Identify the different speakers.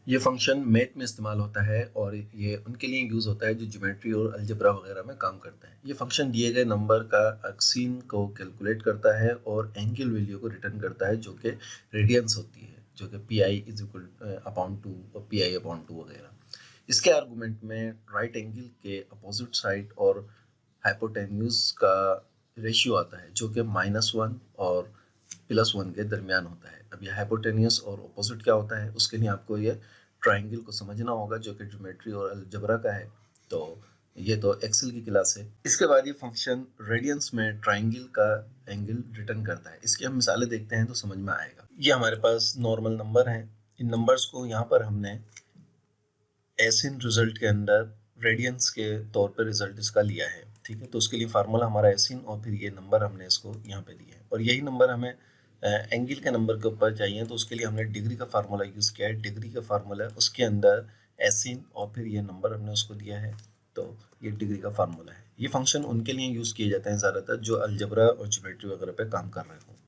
Speaker 1: ये function math में इस्तेमाल होता है और ये उनके लिए यूज़ होता है जो ज्योमेट्री और अलजेब्रा वगैरह में काम करते हैं। ये फंक्शन दिए गए नंबर का अक्सीन को कैलकुलेट करता है और एंगल वैल्यू को रिटर्न करता है जो कि रेडियंस होती है, जो कि P I is equal upon two और पी आई अपॉन टू वगैरह। इसके आर्गूमेंट में राइट एंगल के अपोजिट साइड और हाइपोटेन्यूज का रेशियो आता है जो कि -1 और +1 के दरमियान होता है। अब ये हाइपोटेन्यूज और अपोजिट क्या होता है उसके लिए आपको ये ट्राइंगल को समझना होगा जो कि ज्योमेट्री और अलजेब्रा का है। तो ये तो एक्सेल की क्लास है। इसके बाद ये फंक्शन रेडियंस में ट्राइंगल का एंगल रिटर्न करता है। इसकी हम मिसालें देखते हैं तो समझ में आएगा। ये हमारे पास नॉर्मल नंबर हैं। इन नंबर्स को यहाँ पर हमने एसिन रिजल्ट के अंदर रेडियंस के तौर पर रिजल्ट इसका लिया है, ठीक है। तो उसके लिए फार्मूला हमारा एसिन और फिर ये नंबर हमने इसको यहाँ पे दिया है और यही नंबर हमें एंगल के नंबर के ऊपर चाहिए तो उसके लिए हमने डिग्री का फार्मूला यूज़ किया है। डिग्री का फार्मूला उसके अंदर एसिन और फिर ये नंबर हमने उसको दिया है, तो ये डिग्री का फार्मूला है। ये फंक्शन उनके लिए यूज़ किए जाते हैं ज़्यादातर जो अलजबरा और ज्योमेट्री वगैरह पे काम कर रहे हो।